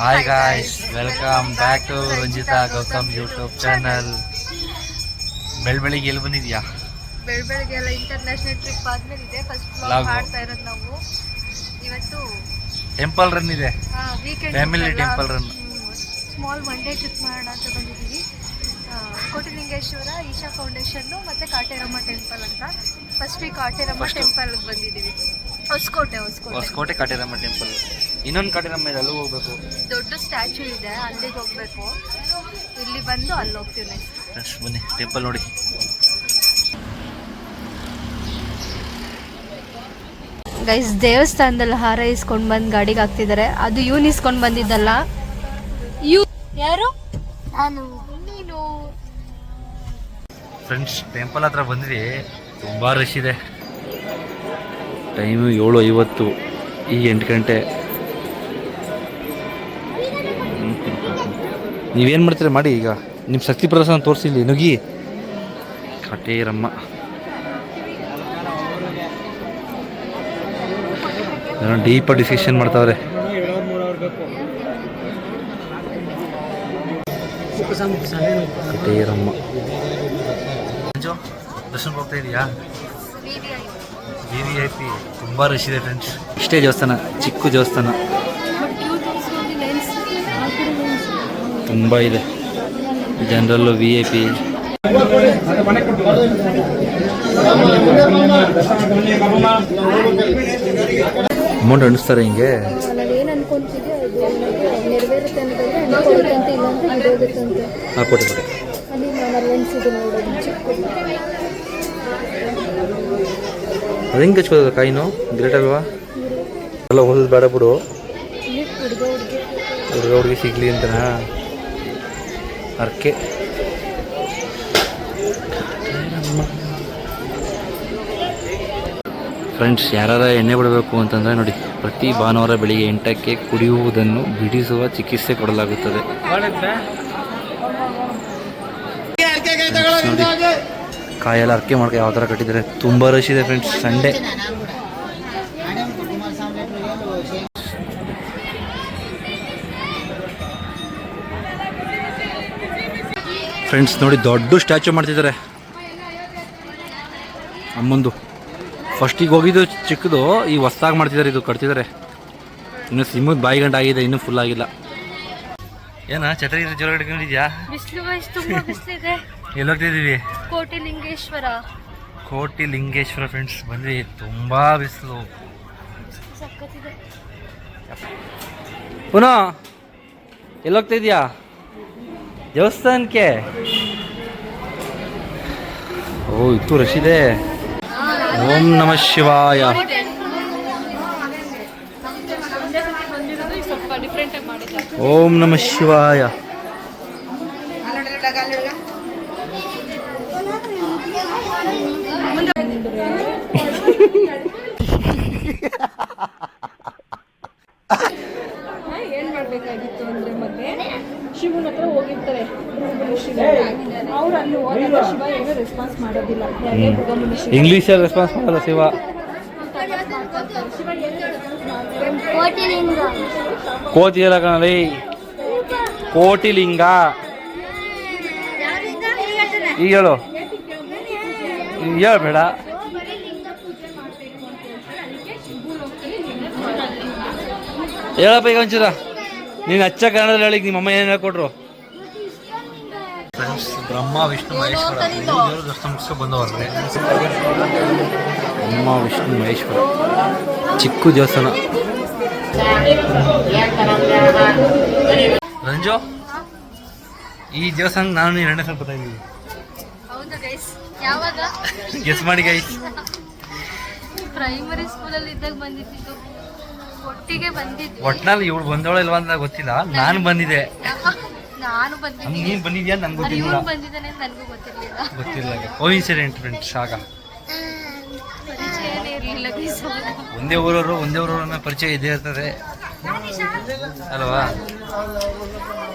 Hi guys, welcome back to Ranjitha Gautam YouTube channel. ಬೆಳಗ್ಗೆ ಎಲ್ಲಿ ಬಂದಿದ್ಯಾ? ಬೆಳಗ್ಗೆ ಎಲ್ಲ ಇಂಟರ್ನ್ಯಾಷನಲ್ ಟ್ರಿಪ್ ಆದ್ಮೇಲೆ ಇದೆ ಫಸ್ಟ್ ಬ್ಲಾಗ್ ಮಾಡ್ತಾ ಇರೋದು ನಾವು. ಇವತ್ತು ಟೆಂಪಲ್ ರನ್ ಇದೆ, weekend family temple run. Small one day trip ಮಾಡೋಣ ಅಂತ ಬಂದಿದ್ದೀವಿ. ಕೋಟಿಲಿಂಗೇಶ್ವರ, ಈಶಾ ಫೌಂಡೇಶನ್ ಮತ್ತೆ ಕಾಟೇರಮ್ಮ ಟೆಂಪಲ್ ಅಂತ. ಫಸ್ಟ್ ಕಾಟೇರಮ್ಮ ಟೆಂಪಲ್ ಬಂದಿದ್ದೀವಿ. ಹೊಸಕೋಟೆ ಕಾಟೇರಮ್ಮ ಟೆಂಪಲ್. ಇನ್ನೊಂದು ಕಾಟೇರಮ್ಮ ಇದೆ, ಅಲ್ಲೂ ಹೋಗ್ಬೇಕು. ದೊಡ್ಡ ಸ್ಟ್ಯಾಚ್ಯೂ ಇದೆ, ಅಲ್ಲಿಗೆ ಹೋಗ್ಬೇಕು. ಇಲ್ಲಿ ಬಂದು ಅಲ್ಲಿ ಹೋಗ್ತೀವಿ ನೆಕ್ಸ್ಟ್. ಬನ್ನಿ ಟೆಂಪಲ್ ನೋಡಿ. ಗೈಸ್, ದೇವಸ್ಥಾನದಲ್ಲಿ ಹಾರ ಇಸ್ಕೊಂಡು ಬಂದು ಗಾಡಿಗೆ ಹಾಕ್ತಿದ್ದಾರೆ. ಅದು ಇವನು ಇಸ್ಕೊಂಡು ಬಂದಿದ್ದಲ್ಲ. ಯಾರು? ನಾನು. ನೀನು? ಫ್ರೆಂಡ್ಸ್, ಟೆಂಪಲ್ ಹತ್ರ ಬಂದ್ವಿ. ತುಂಬ ರಶ್ ಇದೆ. ಟೈಮು 7:50, ಈಗ 8 ಗಂಟೆ. ನೀವೇನು ಮಾಡ್ತೀರಾ ಮಾಡಿ. ಈಗ ನಿಮ್ಮ ಶಕ್ತಿ ಪ್ರದರ್ಶನ ತೋರಿಸಿಲ್ಲಿ ನುಗ್ಗಿ. ಕಾಟೇರಮ್ಮ ಡೀಪಾಗಿ ಡಿಸ್ಕಷನ್ ಮಾಡ್ತಾವ್ರೆ. ಕಾಟೇರಮ್ಮ ದರ್ಶನ ಹೋಗ್ತಾ ಇದೆಯಾ? VIP ತುಂಬ ರಶ್ ಇದೆ ಫ್ರೆಂಡ್ಸ್. ಇಷ್ಟೇ ದೇವಸ್ಥಾನ, ಚಿಕ್ಕ ದೇವಸ್ಥಾನ ತುಂಬ ಇದೆ. ಜನರಲ್ಲು VIP. ಅಮೌಂಟ್ ಅನಿಸ್ತಾರೆ ಹಿಂಗೆ. ಕೊಟ್ಟೆ ಅದು ಹೆಂಗೆ ಹಚ್ಕೋದ ಕಾಯಿನು? ಗ್ರೇಟ್ ಅಲ್ವಾ? ಎಲ್ಲ ಹೋದ್ ಬೇಡ ಬಿಡು, ಹುಡುಗ ಸಿಗ್ಲಿ ಅಂತನಾ ಅರ್ಕೆ. ಫ್ರೆಂಡ್ಸ್, ಯಾರು ಎಣ್ಣೆ ಬಿಡಬೇಕು ಅಂತಂದರೆ ನೋಡಿ, ಪ್ರತಿ ಭಾನುವಾರ ಬೆಳಿಗ್ಗೆ 8ಕ್ಕೆ ಕುಡಿಯುವುದನ್ನು ಬಿಡಿಸುವ ಚಿಕಿತ್ಸೆ ಕೊಡಲಾಗುತ್ತದೆ. ನೋಡಿ, ಕಾಯೆಲ್ಲ ಅರ್ಕೆ ಮಾಡ್ಕೊ ಯಾವ ಥರ ಕಟ್ಟಿದ್ದಾರೆ. ತುಂಬ ರಶ್ ಇದೆ ಫ್ರೆಂಡ್ಸ್, ಸಂಡೇ. ಫ್ರೆಂಡ್ಸ್ ನೋಡಿ, ದೊಡ್ಡ ಸ್ಟ್ಯಾಚ್ಯೂ ಮಾಡ್ತಿದ್ದಾರೆ ಅಮ್ಮಂದು. ಫಸ್ಟಿಗೆ ಹೋಗಿದ್ದು ಚಿಕ್ಕದು, ಈ ಹೊಸ್ದಾಗಿ ಮಾಡ್ತಿದ್ದಾರೆ, ಇದು ಕಟ್ತಿದ್ದಾರೆ. ಇನ್ನು ಸಿಮ್ಮದ ಬಾಯಿ ಗಂಟೆ ಆಗಿದೆ, ಇನ್ನೂ ಫುಲ್ ಆಗಿಲ್ಲ. ಏನ ಛತ್ರಿ ಜೋರ ಹಿಡ್ಕೊಂಡಿದ್ಯಾ? ಎಲ್ಲಿ ಹೋಗ್ತಿದ್ದೀವಿ? ಕೋಟಿಲಿಂಗೇಶ್ವರ. ಕೋಟಿಲಿಂಗೇಶ್ವರ ಫ್ರೆಂಡ್ಸ್ ಬಂದ್ವಿ. ತುಂಬ ಬಿಸಿಲು. ಪುನಃ ಎಲ್ಲಿ ಹೋಗ್ತಾ ಇದೆಯಾ? ದೇವಸ್ಥಾನಕ್ಕೆ. ಓ, ಇತ್ತು ರಶ್ ಇದೆ. ಓಂ ನಮಃ ಶಿವಾಯ. ಓಂ ನಮಃ ಶಿವಾಯ. ಏನ್ ಮಾಡ್ಬೇಕಾಗಿತ್ತು ಅಂದ್ರೆ, ಮತ್ತೆ ಶಿವನ ಹತ್ರ ಹೋಗಿರ್ತಾರೆ ಅವ್ರು. ಅಲ್ಲಿ ಹೋದಾಗ ಶಿವ ಏನೋ ರೆಸ್ಪಾನ್ಸ್ ಮಾಡೋದಿಲ್ಲ. ಇಂಗ್ಲೀಷಲ್ಲಿ ರೆಸ್ಪಾನ್ಸ್ ಮಾಡಲ್ಲ ಶಿವ. ಕೋಟಿ ಎಲ್ಲ ಕಣಲಿ, ಕೋಟಿಲಿಂಗ. ಈಗ ಹೇಳು, ಹೇಳ್ಬೇಡ. ಹೇಳಪ್ಪ ಈಗ ಒಂಚೂರ. ನೀನು ಅಚ್ಚ ಕನ್ನಡದಲ್ಲಿ ಹೇಳಿ, ನಿಮ್ಮಮ್ಮ ಏನು ಹೇಳ್ಕೊಟ್ರು? ಫ್ರೆಂಡ್ಸ್, ಬ್ರಹ್ಮ ವಿಷ್ಣು ಮಹೇಶ್ವರ ದರ್ಶನ ಮುಗಿಸ್ಕೊ ಬಂದವ್ರೆ. ಬ್ರಹ್ಮ ವಿಷ್ಣು ಮಹೇಶ್ವರ ಚಿಕ್ಕ ದೇವಸ್ಥಾನ. ರಂಜು, ಈ ದೇವಸ್ಥಾನ ನಾನು ನೀನು 2ನೇ ಸಲ ಬರ್ತಾ ಇದ್ದೀವಿ. ಗೆಸ್ ಮಾಡಿ ಗೈಸ್. ಪ್ರೈಮರಿ ಸ್ಕೂಲಲ್ಲಿ ಇದ್ದಾಗ ಬಂದಿದ್ದು, ಒಟ್ಟಿಗೆ ಬಂದಿದ್ದು. ಒಟ್ನಲ್ಲಿ ಇವಳು ಬಂದವಳ ಇಲ್ವಾ ಅಂತ ಗೊತ್ತಿಲ್ಲ. ನಾನು ಬಂದಿದ್ದೆ. ನಾನು ಬಂದಿದ್ದೆ. ನೀನು ಬಂದಿದ್ಯಾ ಅಂತ ನಂಗೆ ಗೊತ್ತಿಲ್ಲ. ಬಂದಿದ್ದಾನೆ ಅಂತ ನನಗೂ ಗೊತ್ತಿಲ್ಲ. Coincident friends. ಆಗ ಒಂದೇ ಊರವರು ಪರಿಚಯ ಇದ್ದೇ ಇರ್ತದೆ ಅಲ್ವಾ?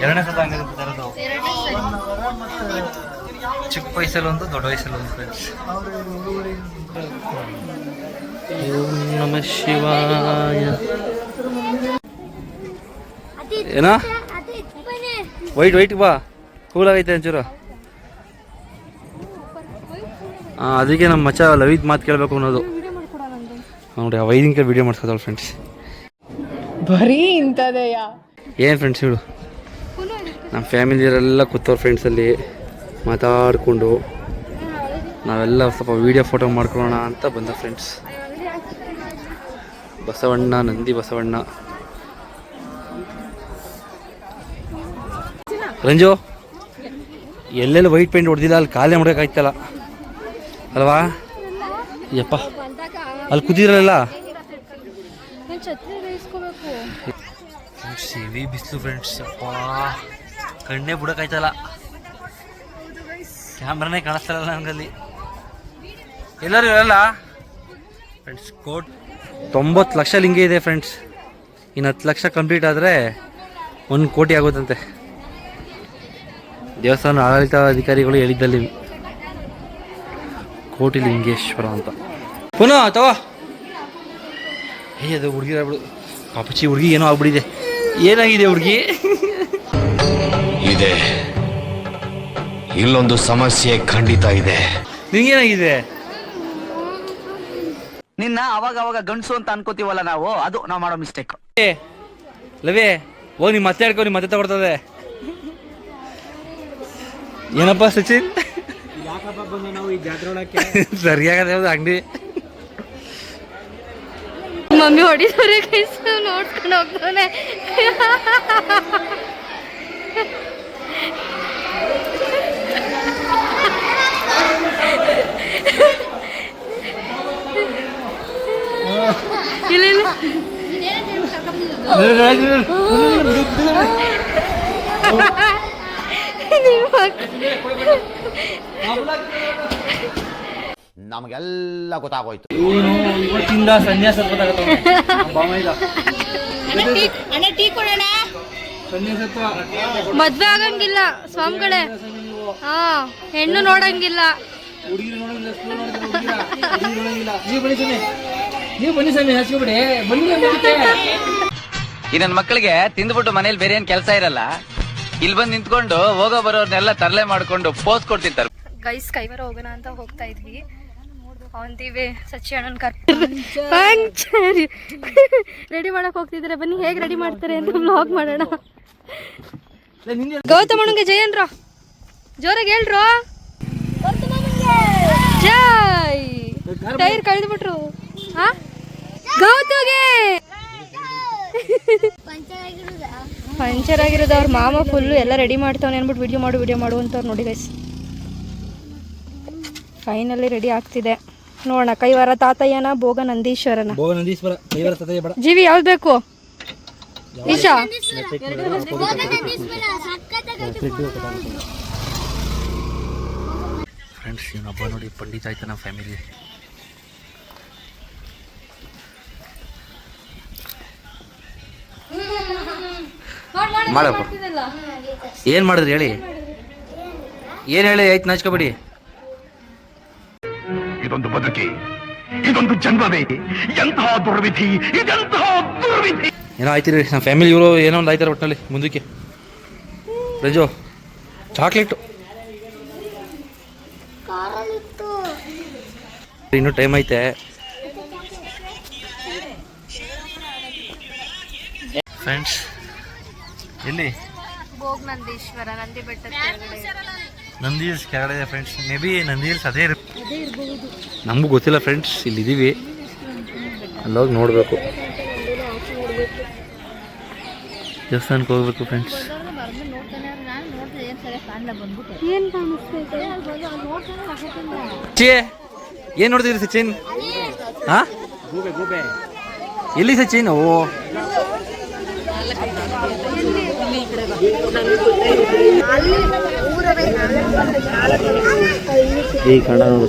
2ನೇ ಸಲ ಹಂಗೆ ಬರೋದು. ಚಿಕ್ಕ ವಯಸ್ಸಲ್ಲಿ ಒಂದು, ದೊಡ್ಡ ವಯಸ್ಸಲ್ಲಿ ಒಂದು ಫ್ರೆಂಡ್ಸ್. ಓಂ ನಮಃ ಶಿವಾಯ. ಏನೋ ವೈಟ್ ಬಾ ಕೂಲಾಗೈತೆ ಒಂಚೂರು. ಅದಕ್ಕೆ ನಮ್ಮ ಮಚ್ಚ ಲವಿದ್ ಮಾತು ಕೇಳಬೇಕು ಅನ್ನೋದು ನೋಡಿ. ಆ ವೈದಿಂಕ ವಿಡಿಯೋ ಮಾಡ್ಸೋದಲ್ಲ ಫ್ರೆಂಡ್ಸ್. ಬರೀ ಇಂಥದೆಯಾ ಏನು ಫ್ರೆಂಡ್ಸ್ ಹೇಳು, ನಮ್ಮ ಫ್ಯಾಮಿಲಿಯವರೆಲ್ಲ ಕೂತವ್ರು ಫ್ರೆಂಡ್ಸಲ್ಲಿ ಮಾತಾಡಿಕೊಂಡು ನಾವೆಲ್ಲ ಸ್ವಲ್ಪ ವೀಡಿಯೋ ಫೋಟೋ ಮಾಡ್ಕೊಳ್ಳೋಣ ಅಂತ ಬಂದ ಫ್ರೆಂಡ್ಸ್. ಬಸವಣ್ಣ, ನಂದಿ ಬಸವಣ್ಣ. ರಂಜು ಎಲ್ಲೆಲ್ಲ ವೈಟ್ ಪೇಂಟ್ ಹೊಡೆದಿಲ್ಲ, ಅಲ್ಲಿ ಕಾಲೇ ಮಾಡೋಕ್ಕಾಯ್ತಲ್ಲ ಅಲ್ವಾ? ಯಪ್ಪ ಅಲ್ಲಿ ಕೂತಿದ್ರಲ್ಲ ಹೆವಿ ಬಿಸಿಲು ಫ್ರೆಂಡ್ಸ್. ಅಪ್ಪ ಕಣ್ಣೇ ಬಿಡೋಕ್ಕಾಯ್ತಲ್ಲ, ಕ್ಯಾಮ್ರಾನೇ ಕಾಣಿಸ್ತಾರಲ್ಲ ನನಗಲ್ಲಿ. ಎಲ್ಲರೂ ಇರಲ್ಲ ಫ್ರೆಂಡ್ಸ್. 90 ಲಕ್ಷ ಲಿಂಗ ಇದೆ ಫ್ರೆಂಡ್ಸ್. ಇನ್ನು 10 ಲಕ್ಷ ಕಂಪ್ಲೀಟ್ ಆದರೆ 1 ಕೋಟಿ ಆಗುತ್ತಂತೆ. ದೇವಸ್ಥಾನ ಆಡಳಿತಾಧಿಕಾರಿಗಳು ಹೇಳಿದ್ದಲ್ಲಿ ಕೋಟಿ ಲಿಂಗೇಶ್ವರ ಅಂತ. ಪುನಃ ತಗೋ ಅದು ಹುಡುಗಿರ ಬಿಡು ಪಾಪಚ್ಚಿ. ಹುಡುಗಿ ಏನೋ ಆಗ್ಬಿಟ್ಟಿದೆ. ಏನಾಗಿದೆ ಹುಡುಗಿ? ಇದೆ, ಇಲ್ಲೊಂದು ಸಮಸ್ಯೆ ಖಂಡಿತ ಇದೆ. ನಿಂಗೇನಾಗಿದೆ? ನಿನ್ನ ಅವಾಗ ಗಂಡಸು ಅಂತ ಅನ್ಕೋತೀವಲ್ಲ ನಾವು, ಅದು ನಾವು ಮಾಡೋ ಮಿಸ್ಟೇಕ್. ಲವೇ ಹೋಗಿ ನಿಮ್ಮ ಮತ್ತೆ ಹೇಳ್ಕೊ, ನಿಮ್ಮ ಮತ್ತೆ ತಗೊಡ್ತದೆ. ಏನಪ್ಪ ಸಚಿನ್ ಸರಿಯಾಗದೆ ಅಂಗಡಿ ಮಮ್ಮಿ ಹೊಡಿದವ್ರೆ ಕೈಸ ನೋಡ್ಕೊಂಡು ಹೋಗ್ತಾನೆ. ಇಲ್ಲ ನಮಗೆಲ್ಲ ಗೊತ್ತಾಗೋಯ್ತು. ಇವತ್ತಿಂದ ಸನ್ಯಾಸ ಮದ್ವೆ ಆಗಂಗಿಲ್ಲ ಸ್ವಾಮಿಗಳೇ. ಹಾ, ಹೆಣ್ಣು ನೋಡಂಗಿಲ್ಲ. ನೀವು ಬನ್ನಿ ಸ್ವಾಮಿ, ಹಚ್ಕೊಬಿಡಿ ಬನ್ನಿ. ಈ ನನ್ನ ಮಕ್ಕಳಿಗೆ ತಿಂದ್ಬಿಟ್ಟು ಮನೇಲಿ ಬೇರೆ ಏನ್ ಕೆಲಸ ಇರಲ್ಲ, ಇಲ್ಲಿ ಬಂದು ನಿಂತ್ಕೊಂಡು ಹೋಗೋ ಬರೋರ್ನೆಲ್ಲ ತರಲೆ ಮಾಡ್ಕೊಂಡು ಪೋಸ್ ಕೊಡ್ತಿರ್ತಾರೆ. ಗೈಸ್ ಕೈವಾರ ಹೋಗೋಣ ಅಂತ ಹೋಗ್ತಾ ಇದ್ವಿ. ಅವನ್ತೀವಿ ಸಚ್ಚಿ ಅಣ್ಣನ ರೆಡಿ ಮಾಡಕ್ ಹೋಗ್ತಿದ್ರೆ. ಬನ್ನಿ ಹೇಗೆ ರೆಡಿ ಮಾಡ್ತಾರೆ ಅಂತ ವ್ಲಾಗ್ ಮಾಡೋಣ. ಗೌತಮಣ್ಣಂಗೆ ಜೈ ಅನ್ರ, ಜೋರಾಗಿ ಹೇಳ್ರು ಜೈ. ಟೈರ್ ಕಳೆದ್ಬಿಟ್ರು. ಹಾ ಗೌತುಗೆ ಪಂಚರ್ ಆಗಿರೋದು. ಅವ್ರ ಮಾಮ ಫುಲ್ಲು ಎಲ್ಲ ರೆಡಿ ಮಾಡ್ತಾವನೆ ಅಂದ್ಬಿಟ್ಟು ವಿಡಿಯೋ ಮಾಡು ಅಂತವ್ರು ನೋಡಿ ಗೈಸ್. ಫೈನಲಿ ರೆಡಿ ಆಗ್ತಿದೆ. ನೋಡೋಣ ಕೈವಾರ ತಾತಯ್ಯನ ಭೋಗ ನಂದೀಶ್ವರನ. ಜೀವಿ ಯಾವ್ದು ಬೇಕು ಈಶಾ? ಫ್ರೆಂಡ್ಸ್ ಇವನೊಬ್ಬ ನೋಡಿ ಪಂಡಿತ ಆಯ್ತು ನಮ್ಮ ಫ್ಯಾಮಿಲಿ. ಮಾಡಪ್ಪ ಏನು ಮಾಡಿದ್ರಿ ಹೇಳಿ, ಏನು ಹೇಳಿ ಆಯ್ತು ನಾಚ್ಕೋಬೇಡಿ. ಇದೊಂದು ಬದುಕಿ, ಇದೊಂದು ಜನ್ಮವೇ, ಎಂತಹ ದುರ್ವಿಧಿ, ಇದೆಂತಹ ದುರ್ವಿಧಿ. ಏನೋ ಆಯ್ತಿರಿ ನಮ್ಮ ಫ್ಯಾಮಿಲಿ ಇವರು ಏನೋ ಒಂದು ಆಯ್ತಾರೆ ಒಟ್ಟಿನಲ್ಲಿ. ಮುಂದಕ್ಕೆ ರಜು ಚಾಕ್ಲೇಟು ಇನ್ನೂ ಟೈಮ್ ಐತೆ. ಫ್ರೆಂಡ್ಸ್ ಎಲ್ಲಿ? ಭೋಗ ನಂದೀಶ್ವರ, ನಂದಿ ಬೆಟ್ಟ ನಂದಿ ಹಿಲ್ಸ್ ಕೆಳಗಡೆ ಇದೆ friends. May be Nandi hills ಅದೇ ನಮಗೂ ಗೊತ್ತಿಲ್ಲ ಫ್ರೆಂಡ್ಸ್. ಇಲ್ಲಿದ್ದೀವಿ, ಅಲ್ಲೋಗಿ ನೋಡಬೇಕು. ದೇವಸ್ಥಾನಕ್ಕೆ ಹೋಗ್ಬೇಕು ಫ್ರೆಂಡ್ಸ್. ಏನು ನೋಡ್ತಿದ್ರಿ ಸಚಿನ್? ಹಾ ಎಲ್ಲಿ ಸಚಿನ್? ಓ ಈ ಕನ್ನಡ ನೋಡು.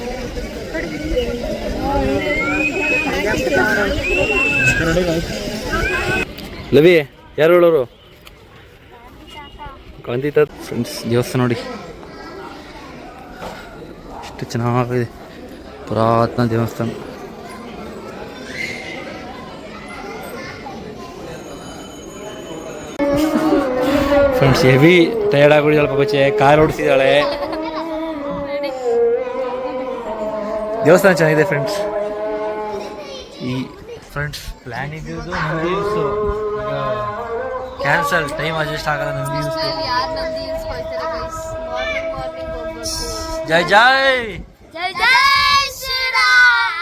ಲವಿ ಯಾರು ಹೇಳೋರು? ಕಾಂತಿತ ಫ್ರೆಂಡ್ಸ್. ದೇವಸ್ಥಾನ ನೋಡಿ ಎಷ್ಟು ಚೆನ್ನಾಗಿದೆ, ಪುರಾತನ ದೇವಸ್ಥಾನ. ಫ್ರೆಂಡ್ಸ್ ಹೆವಿ ಟಯರ್ಡ್ ಆಗಿಬಿಡಿದಾಳೆ ಪಪ್ಪಚ್ಚೆ, ಕಾರ್ ಓಡಿಸಿದಾಳೆ. ದೇವಸ್ಥಾನ ಚೆನ್ನಾಗಿದೆ ಫ್ರೆಂಡ್ಸ್. ಈ ಫ್ರೆಂಡ್ಸ್ ಪ್ಲ್ಯಾನ್ ಇದ್ದಿದ್ದು ನಂದಿ ಹಿಲ್ಸು, ಈಗ ಕ್ಯಾನ್ಸಲ್, ಟೈಮ್ ಅಡ್ಜಸ್ಟ್ ಆಗಲ್ಲ ನಂದಿ ಹಿಲ್ಸ್. ಯಾರು ನಂದಿ ಹಿಲ್ಸ್ ಹೋಗ್ತಾರೆ ಗೈಸ್? ಮಾರ್ನಿಂಗ್ ಹೋಗ್ಬೇಕು. ಜೈ ಜೈ ಜೈ ಜೈ ಶ್ರೀರಾಮ್.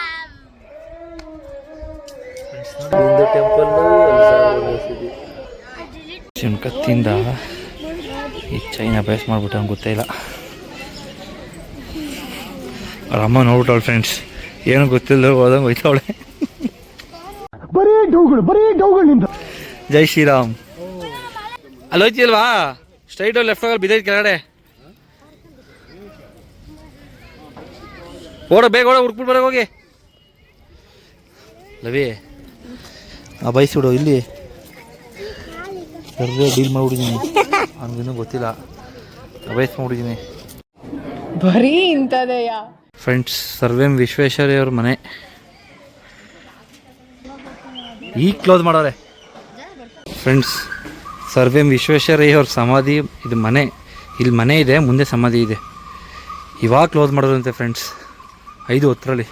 ಹಿಂದೂ ಟೆಂಪಲ್ ಶಿವನ್ ಕತ್ತಿಂದ ಈ ಚೈನ ಬೇಸ್ ಮಾಡ್ಬಿಟ್ಟು ಅವ್ನು ಗೊತ್ತೇ ಇಲ್ಲ. ಅವ್ರ ಅಮ್ಮ ನೋಡ್ಬಿಟ್ಟವಳು ಫ್ರೆಂಡ್ಸ್, ಏನು ಗೊತ್ತಿಲ್ಲ ಹೋದಂಗೆ ಹೋಯ್ತವಳೆ. ಜೈ ಶ್ರೀರಾಮ್. ಅಲ್ಲಿ ಹೋಯ್ತಿಲ್ವಾ? ಸ್ಟ್ರೈಟ್ ಲೆಫ್ಟ್ ಹೋಗಲ್ಲಿ ಬಿದ್ದೈತೆ ಕೆಳಗಡೆ. ಓಡ ಬೇಗ ಓಡ, ಹುಡ್ಕ್ಬಿಟ್ಟು ಬರೋಕೆ ಹೋಗಿ. ಲವಿ ಆ ಬೈಸಿಬಿಡು, ಇಲ್ಲಿ ಸರ್ವೇ ಡೀಲ್ ಮಾಡ್ಬಿಟ್ಟಿದ್ದೀನಿ, ಅವ್ನಿಗಿನ್ನೂ ಗೊತ್ತಿಲ್ಲ. ಬೈಸ್ ಮಾಡ್ಬಿಟ್ಟಿದ್ದೀನಿ ಬರೀ ಇಂಥದೆಯ. ಫ್ರೆಂಡ್ಸ್ ಸರ್ವೇಂ ವಿಶ್ವೇಶ್ವರಯ್ಯ ಅವ್ರ ಮನೆ ಈಗ ಕ್ಲೋಸ್ ಮಾಡೋರೆ ಫ್ರೆಂಡ್ಸ್. ಸರ್ವೇಂ ವಿಶ್ವೇಶ್ವರಯ್ಯ ಅವ್ರ ಸಮಾಧಿ ಇದು ಮನೆ, ಇಲ್ಲಿ ಮನೆ ಇದೆ, ಮುಂದೆ ಸಮಾಧಿ ಇದೆ. ಇವಾಗ ಕ್ಲೋಸ್ ಮಾಡೋದಂತೆ ಫ್ರೆಂಡ್ಸ್ 5:10.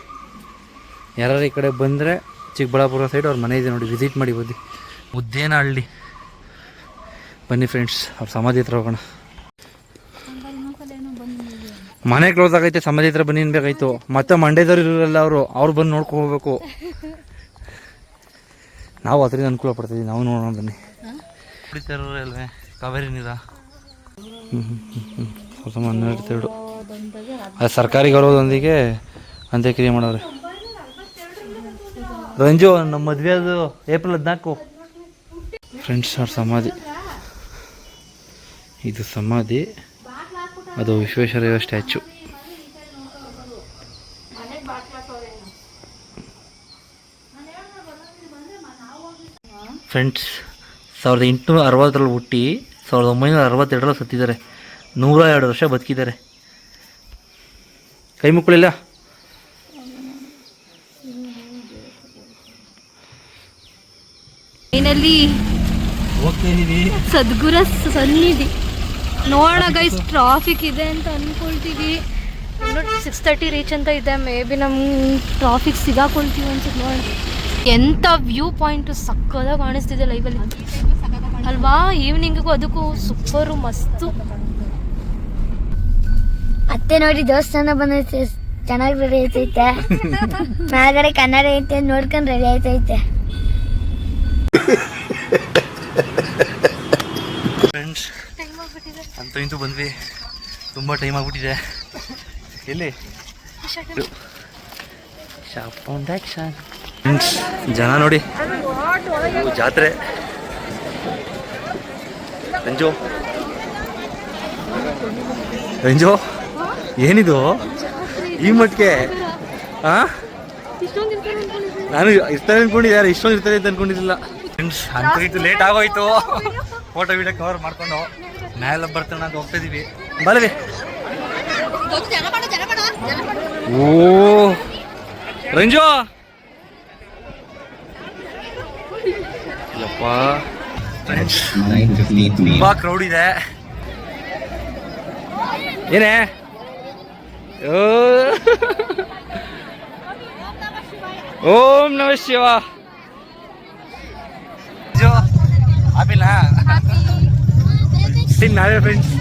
ಯಾರು ಈ ಕಡೆ ಬಂದರೆ ಚಿಕ್ಕಬಳ್ಳಾಪುರ ಸೈಡ್ ಅವ್ರ ಮನೆ ಇದೆ ನೋಡಿ, ವಿಸಿಟ್ ಮಾಡಿ ಬನ್ನಿ. ಮುದ್ದೇನಹಳ್ಳಿ ಬನ್ನಿ ಫ್ರೆಂಡ್ಸ್, ಅವ್ರ ಸಮಾಧಿ ಹತ್ರ ಹೋಗೋಣ. ಮನೆ ಕ್ಲೋಸ್ ಆಗೈತೆ, ಸಮಾಧಿ ಹತ್ರ ಬನ್ನಿ ಅನ್ಬೇಕಾಯ್ತು. ಮತ್ತೆ ಮಂಡ್ಯದವ್ರು ಇರೋಲ್ಲ, ಅವ್ರು ಬಂದು ನೋಡ್ಕೊ ಹೋಗ್ಬೇಕು. ನಾವು ಅದರಿಂದ ಅನುಕೂಲ ಪಡ್ತಿದ್ದೀವಿ, ನಾವು ನೋಡೋಣ ಬನ್ನಿ. ಕುಡಿತಾರವ್ರೆ ಅಲ್ವೇ ಕಾವೇರಿ ನೀರ. 12 ಅದು ಸರ್ಕಾರಿ ಗೌರವದೊಂದಿಗೆ ಅಂತ್ಯಕ್ರಿಯೆ ಮಾಡೋರೆ. ರಂಜು ನಮ್ಮ ಮದುವೆ ಅದು ಏಪ್ರಿಲ್ 14 ಫ್ರೆಂಡ್ಸ್. ಅವ್ರ ಸಮಾಧಿ ಇದು, ಸಮಾಧಿ ಅದು ವಿಶ್ವೇಶ್ವರಯ್ಯ ಸ್ಟ್ಯಾಚು. ಫ್ರೆಂಡ್ಸ್ 1860 ಹುಟ್ಟಿ 1962 ಸತ್ತಿದ್ದಾರೆ. 102 ವರ್ಷ ಬದುಕಿದ್ದಾರೆ. ಕೈ ಮುಕ್ಕಳಿಲ್ಲ. ಫೈನಲಿ ಸದ್ಗುರ ಸನ್ನಿಧಿ ನೋಡೋಣ ಗೈಸ್. ಟ್ರಾಫಿಕ್ ಇದೆ ಅಂತ ಅಂದ್ಕೊಳ್ತೀವಿ. 6:30 ರೀಚ್ ಅಂತ ಇದೆ. ಮೇ ಬಿ ನಮ್ಗೆ ಟ್ರಾಫಿಕ್ ಸಿಗಾಕೊಳ್ತೀವಿ ಅನ್ಸುತ್ತೆ. ನೋಡಿ ಎಂಥ ವ್ಯೂ ಪಾಯಿಂಟು ಸಕ್ಕದಾಗಿ ಕಾಣಿಸ್ತಿದೆ ಲೈವಲ್ಲಿ ಅಲ್ವಾ? ಈವ್ನಿಂಗಿಗೂ ಅದಕ್ಕೂ ಸೂಪರು ಮಸ್ತು. ಅತ್ತೆ ನೋಡಿ ದೇವಸ್ಥಾನ ಬಂದೈತೆ, ಚೆನ್ನಾಗಿ ರೆಡಿ ಆಯ್ತೈತೆ. ಮ್ಯಾಗಡೆ ಕನ್ನಡ ಐತೆ, ನೋಡ್ಕೊಂಡು ರೆಡಿ ಆಯ್ತೈತೆ. ಫ್ರೆಂಡ್ಸ್ ಅಂತೂ ಇಂತೂ ಬಂದ್ವಿ, ತುಂಬ ಟೈಮ್ ಆಗ್ಬಿಟ್ಟಿದೆ. ಎಲ್ಲಿ ಶಾಪ್ ಫೌಂಡೇಶನ್ ಫ್ರೆಂಡ್ಸ್, ಜನ ನೋಡಿ, ಜಾತ್ರೆ. ರಂಜು ಏನಿದು ಈ ಮಟ್ಟಿಗೆ? ನಾನು ಇರ್ತಾರೆ ಅನ್ಕೊಂಡಿದ್ದೆ, ಯಾರು ಇಷ್ಟೊಂದು ಇರ್ತಾರೆ ಅಂತ ಅನ್ಕೊಂಡಿದ್ದಿಲ್ಲ ಫ್ರೆಂಡ್ಸ್. ಅಂತೂ ಲೇಟ್ ಆಗೋಯ್ತು. ಫೋಟೋ ವಿಡಿಯೋ ಕವರ್ ಮಾಡ್ಕೊಂಡು ಮೇಲೆ ಬರ್ತಾನೆ ಅಂತ ಹೋಗ್ತಿದ್ದೀವಿ. ಬರಲಿ. ಓ ರಂಜು ಯಪ್ಪ ಫ್ರೆಂಡ್ಸ್, ತುಂಬ ಕ್ರೌಡ್ ಇದೆ. ಏನೇ ಓಂ ನಮ ಶಿವ. ಹ್ಯಾಪಿನಾ? ನಾವೇ ಫ್ರೆಂಡ್ಸ್.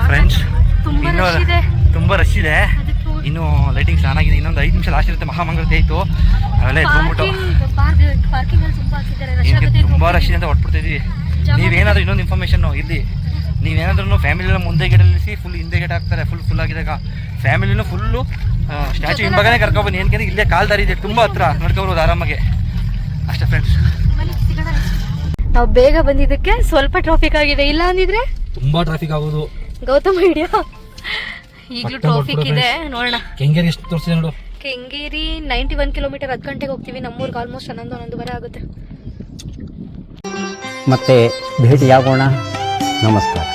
ಫ್ರೆಂಡ್ಸ್ ತುಂಬಾ ಇನ್ನು ರಶ್ ಇದೆ. ತುಂಬ ರಶ್ ಇದೆ. ಅದಕ್ಕೆ ಇನ್ನು ಲೈಟಿಂಗ್ ಚೆನ್ನಾಗಿದೆ. ಇನ್ನೊಂದು 5 ನಿಮಿಷ ಲಾಸ್ಟ್ ಇರುತ್ತೆ. ಮಹಾಮಂಗಳತೆ ಆಯಿತು, ಅವೆಲ್ಲ ಎತ್ಕೊಂಡ್ಬಿಟ್ಟು ಪಾರ್ಕಿಂಗ್ ಅಲ್ಲಿ ತುಂಬಾ ಹಾಕಿದ್ದಾರೆ, ರಶ್ ಹಿಂಗೆ ಆಗುತ್ತೆ. ತುಂಬ ರಶ್ ಇದೆ ಅಂತ ಹೊಟ್ಬಿಡ್ತಿದ್ವಿ. ನೀವೇನಾದರೂ ಇನ್ನೊಂದು ಇನ್ಫಾರ್ಮೇಷನ್ನು ಇಲ್ಲಿ, ನೀವೇನಾದ್ರೂ ಫ್ಯಾಮಿಲಿನ ಮುಂದೆ ಗೇಟ್ ನಿಲ್ಲಿಸಿ ಫುಲ್ ಹಿಂದೆ ಗೇಟ್ ಹಾಕ್ತಾರೆ. ಫುಲ್ ಆಗಿದಾಗ ಫ್ಯಾಮಿಲಿನೂ ಫುಲ್ಲು ಸ್ಟ್ಯಾಚು ಹಿಂಬಾಗನೇ ಕರ್ಕೊಬನ್ನಿ. ಏನಕ್ಕೆ ಇಲ್ಲೇ ಕಾಲ್ ದಾರಿ ಇದೆ, ತುಂಬ ಹತ್ರ, ನೋಡ್ಕೊಬೋದು ಆರಾಮಾಗಿ. ಅಷ್ಟೇ ಫ್ರೆಂಡ್ಸ್. ನಾವು ಬೇಗ ಬಂದಿದ್ದಕ್ಕೆ ಸ್ವಲ್ಪ ಟ್ರಾಫಿಕ್ ಆಗಿದೆ, ಇಲ್ಲ ಅಂದಿದ್ರೆ ತುಂಬ ಟ್ರಾಫಿಕ್ ಆಗೋದು. ಗೌತಮ್ ಐಡಿಯಾ ಈಗಲೂ ಟ್ರಾಫಿಕ್ ಇದೆ. ನೋಡೋಣ. ಕೆಂಗೇರಿ ಎಷ್ಟು ತೋರಿಸಿದೆ ನೋಡು. ಕೆಂಗೇರಿ 91 ಕಿಲೋಮೀಟರ್, 10 ಗಂಟೆಗೆ ಹೋಗ್ತೀವಿ. ನಮ್ಮೂರ್ಗೆ ಆಲ್ಮೋಸ್ಟ್ 11:30 ಆಗುತ್ತೆ. ಮತ್ತೆ ಭೇಟಿಯಾಗೋಣ. ನಮಸ್ಕಾರ.